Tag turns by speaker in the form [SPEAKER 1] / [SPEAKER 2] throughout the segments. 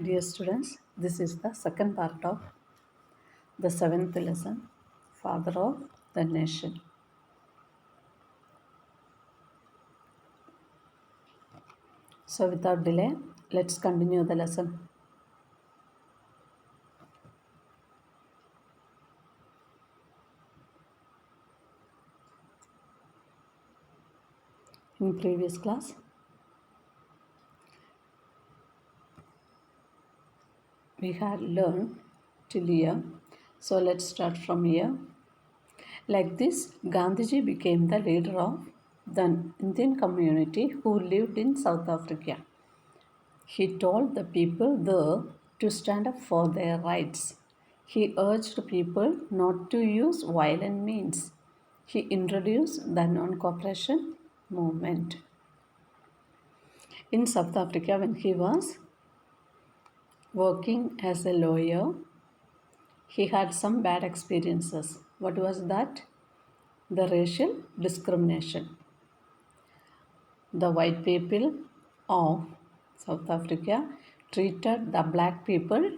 [SPEAKER 1] Dear students, this is the second part of the seventh lesson, Father of the Nation. So, without delay, let's continue the lesson. In previous class, we had learned till here. So, let's start from here. Like this, Gandhiji became the leader of the Indian community who lived in South Africa. He told the people there to stand up for their rights. He urged people not to use violent means. He introduced the non cooperation movement. In South Africa, when he was working as a lawyer, he had some bad experiences. What was that? The racial discrimination. The white people of South Africa treated the black people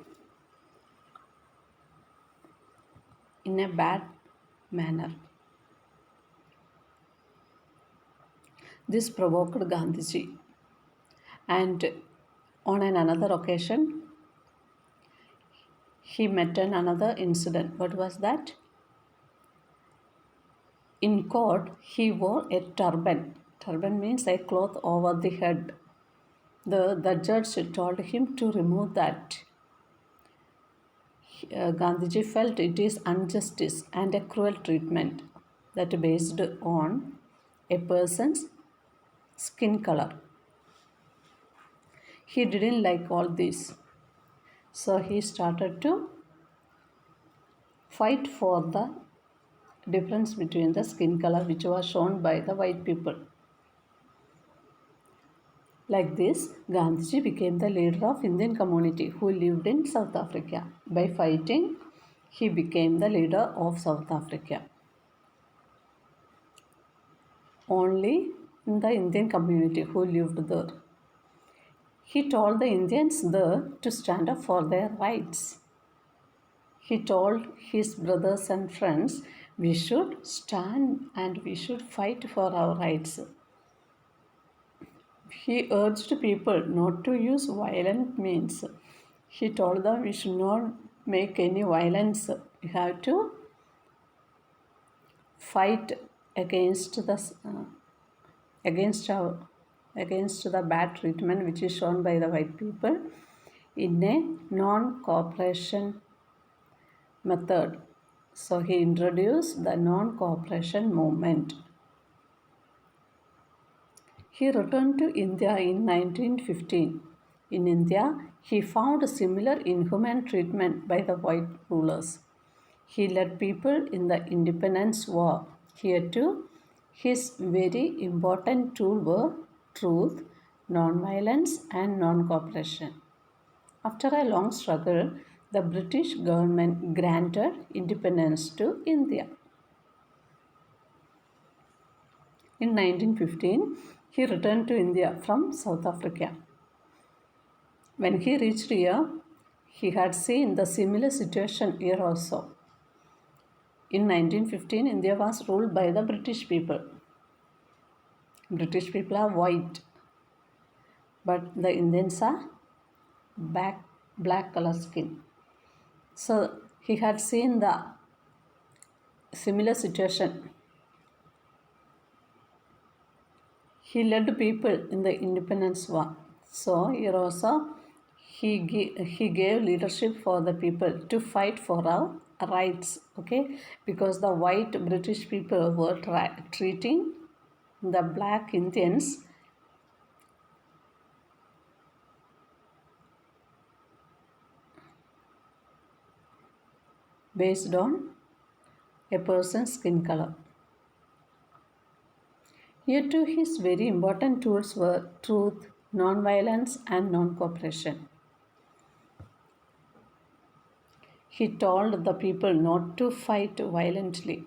[SPEAKER 1] in a bad manner. This provoked Gandhiji, and on another occasion, he met another incident. What was that? In court, he wore a turban. Turban means a cloth over the head. The judge told him to remove that. Gandhiji felt it is injustice and a cruel treatment that based on a person's skin color. He didn't like all this. So he started to fight for the difference between the skin color which was shown by the white people. Like this, Gandhiji became the leader of Indian community who lived in South Africa. By fighting, he became the leader of South Africa. Only in the Indian community who lived there. He told the Indians there to stand up for their rights. He told his brothers and friends, we should stand and we should fight for our rights. He urged people not to use violent means. He told them we should not make any violence. We have to fight against against our against the bad treatment which is shown by the white people in a non-cooperation method. So he introduced the non-cooperation movement. He returned to India in 1915. In India, he found similar inhuman treatment by the white rulers. He led people in the independence war. Here too, his very important tools were truth, non-violence, and non-cooperation. After a long struggle, the British government granted independence to India. In 1915, he returned to India from South Africa. When he reached here, he had seen the similar situation here also. In 1915, India was ruled by the British people. British people are white, but the Indians are black color skin. So he had seen the similar situation. He led people in the independence war. So here also he gave leadership for the people to fight for our rights, okay, because the white British people were treating the black Indians based on a person's skin color. Here too his very important tools were truth, non-violence, and non-cooperation. He told the people not to fight violently.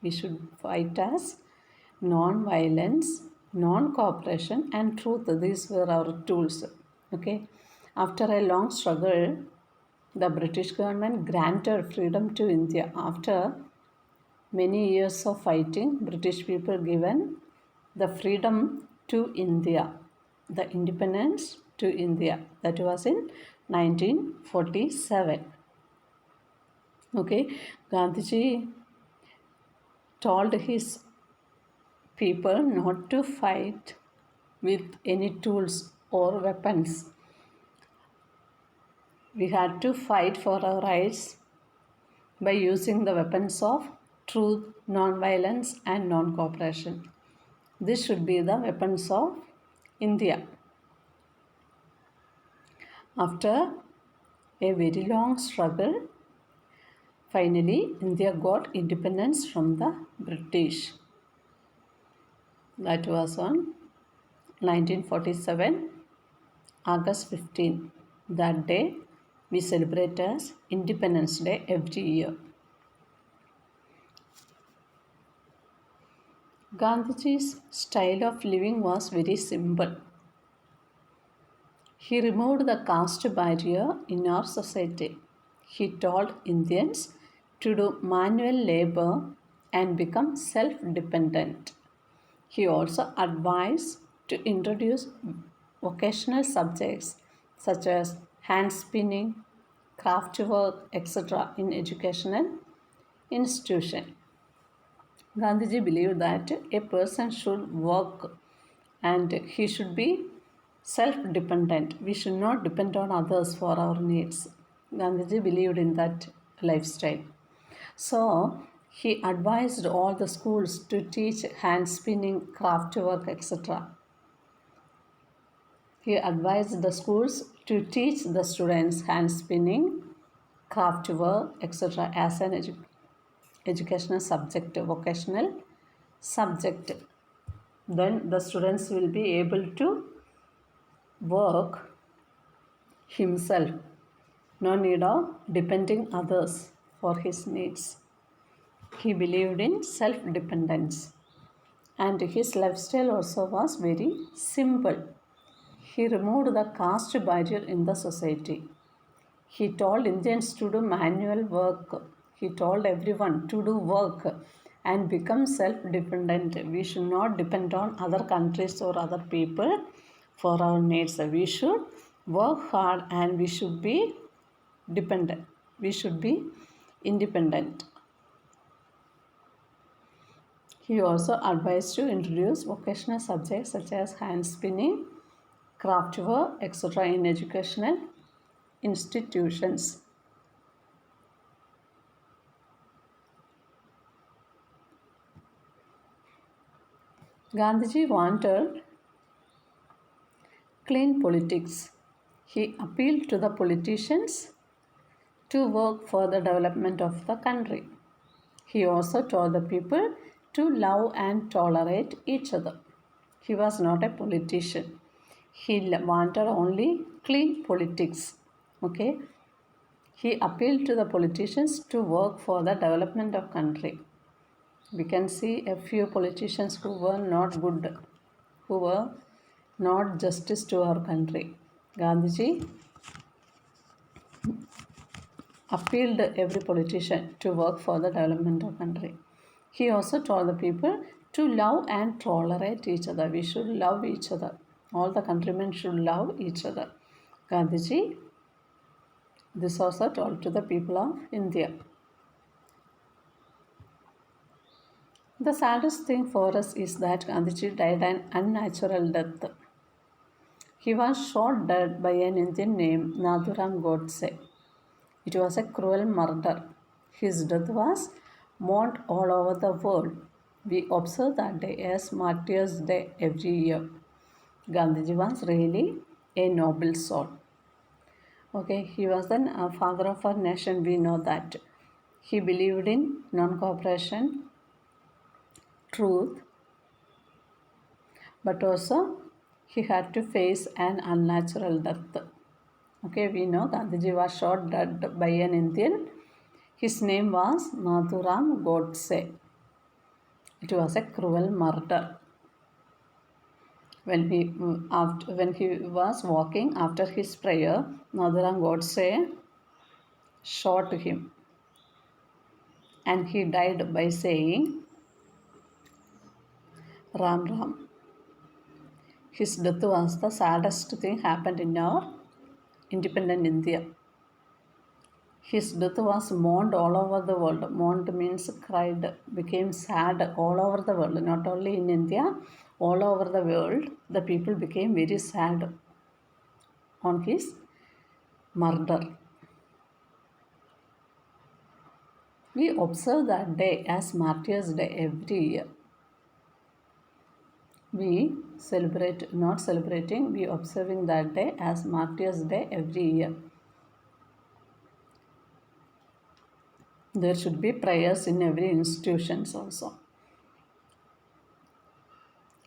[SPEAKER 1] We should fight as non-violence, non-cooperation, and truth. These were our tools. Okay. After a long struggle, the British government granted freedom to India. After many years of fighting, British people given the freedom to India, the independence to India. That was in 1947. Okay, Gandhiji told his people not to fight with any tools or weapons. We had to fight for our rights by using the weapons of truth, non-violence, and non-cooperation. This should be the weapons of India. After a very long struggle, finally India got independence from the British. That was on 1947, August 15. That day we celebrate as Independence Day every year. Gandhiji's style of living was very simple. He removed the caste barrier in our society. He told Indians to do manual labor and become self-dependent. He also advised to introduce vocational subjects such as hand spinning, craft work, etc. in educational institution. Gandhiji believed that a person should work and he should be self-dependent. We should not depend on others for our needs. Gandhiji believed in that lifestyle. So he advised all the schools to teach hand spinning, craft work, etc. He advised the schools to teach the students hand spinning, craft work, etc. as an educational subject, vocational subject. Then the students will be able to work himself. No need of depending others for his needs. He believed in self-dependence. And his lifestyle also was very simple. He removed the caste barrier in the society. He told Indians to do manual work. He told everyone to do work and become self-dependent. We should not depend on other countries or other people for our needs. We should work hard and we should be dependent. We should be independent. He also advised to introduce vocational subjects such as hand spinning, craft work, etc. in educational institutions. Gandhiji wanted clean politics. He appealed to the politicians to work for the development of the country. He also told the people to love and tolerate each other. He was not a politician. He wanted only clean politics. Okay. He appealed to the politicians to work for the development of country. We can see a few politicians who were not good, who were not justice to our country. Gandhiji appealed every politician to work for the development of country. He also told the people to love and tolerate each other. We should love each other. All the countrymen should love each other. Gandhiji this also told to the people of India. The saddest thing for us is that Gandhiji died an unnatural death. He was shot dead by an Indian named Nathuram Godse. It was a cruel murder. His death was mourned all over the world. We observe that day as Martyrs' Day every year. Gandhiji was really a noble soul. Okay, he was the father of our nation. We know that. He believed in non-cooperation, truth, but also he had to face an unnatural death. Okay, we know Gandhiji was shot dead by an Indian. His name was Nathuram Godse. It was a cruel murder. When he was walking after his prayer, Nathuram Godse shot him, and he died by saying Ram Ram. His death was the saddest thing happened in our independent India. His death was mourned all over the world. Mourned means cried, became sad all over the world. Not only in India, all over the world, the people became very sad on his murder. We observe that day as Martyrs' Day every year. We not celebrating, we observing that day as Martyrs' Day every year. There should be prayers in every institutions also.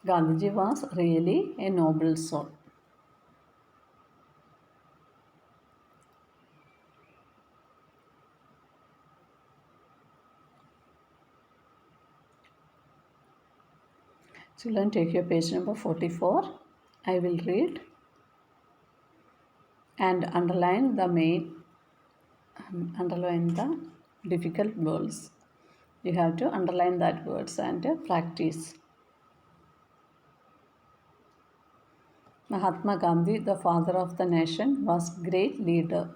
[SPEAKER 1] Gandhiji was really a noble soul. Children, take your page number 44. I will read and underline the difficult words. You have to underline that words and practice. Mahatma Gandhi, the father of the nation, was great leader.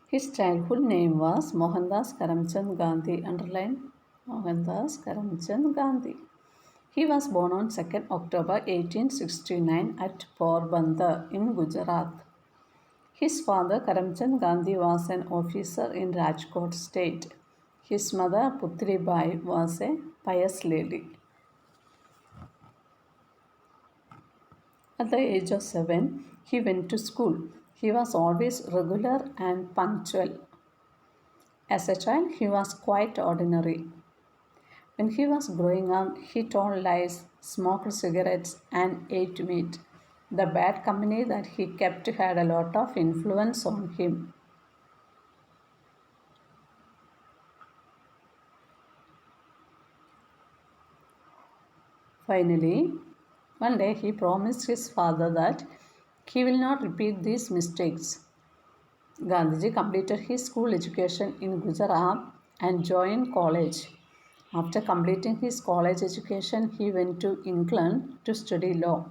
[SPEAKER 1] His childhood name was Mohandas Karamchand Gandhi. Underline Mohandas Karamchand Gandhi. He was born on 2nd October 1869 at Porbandar in Gujarat. His father Karamchand Gandhi was an officer in Rajkot state. His mother Putri Bai was a pious lady. At the age of 7, he went to school. He was always regular and punctual. As a child, he was quite ordinary. When he was growing up, he told lies, smoked cigarettes, and ate meat. The bad company that he kept had a lot of influence on him. Finally, one day he promised his father that he will not repeat these mistakes. Gandhiji completed his school education in Gujarat and joined college. After completing his college education, he went to England to study law.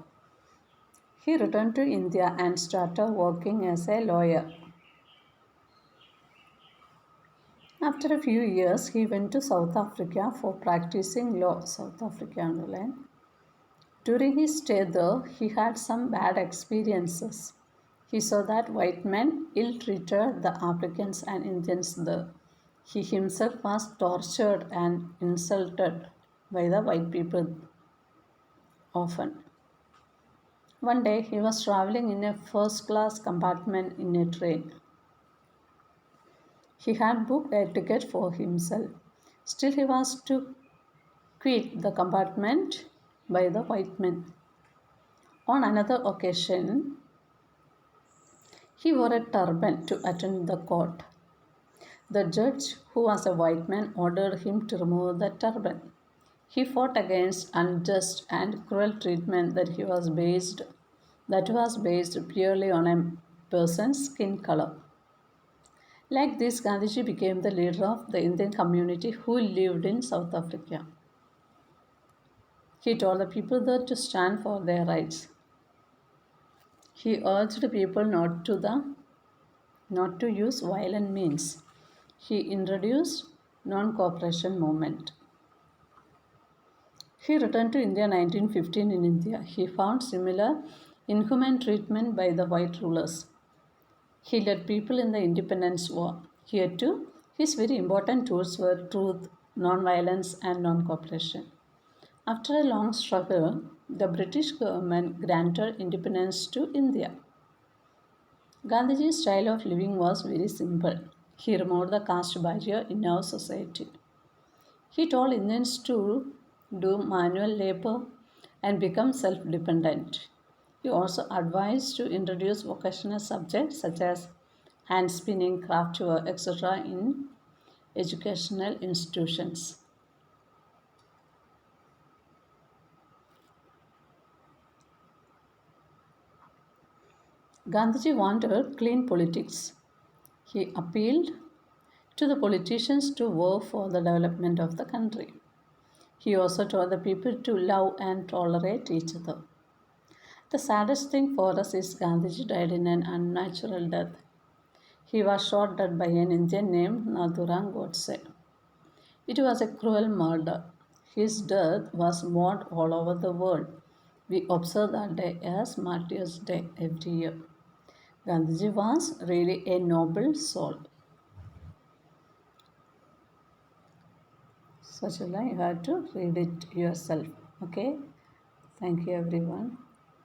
[SPEAKER 1] He returned to India and started working as a lawyer. After a few years, he went to South Africa for practicing law. South Africa underline. During his stay there, he had some bad experiences. He saw that white men ill-treated the Africans and Indians there. He himself was tortured and insulted by the white people often. One day he was traveling in a first-class compartment in a train. He had booked a ticket for himself. Still, he was to quit the compartment by the white men. On another occasion, he wore a turban to attend the court. The judge, who was a white man, ordered him to remove the turban. He fought against unjust and cruel treatment that was based purely on a person's skin color. Like this, Gandhiji became the leader of the Indian community who lived in South Africa. He told the people there to stand for their rights. He urged people not to use violent means. He introduced non-cooperation movement. He returned to India 1915 in India. He found similar inhuman treatment by the white rulers. He led people in the independence war. Here too, his very important tools were truth, non-violence, and non-cooperation. After a long struggle, the British government granted independence to India. Gandhiji's style of living was very simple. He removed the caste barrier in our society. He told Indians to do manual labor and become self dependent. He also advised to introduce vocational subjects such as hand spinning, craft work, etc., in educational institutions. Gandhiji wanted clean politics. He appealed to the politicians to work for the development of the country. He also told the people to love and tolerate each other. The saddest thing for us is Gandhiji died in an unnatural death. He was shot dead by an Indian named Nathuram Godse. It was a cruel murder. His death was mourned all over the world. We observe that day as Martyrs' Day every year. Gandhiji was really a noble soul. Such a line you have to read it yourself. Okay? Thank you everyone.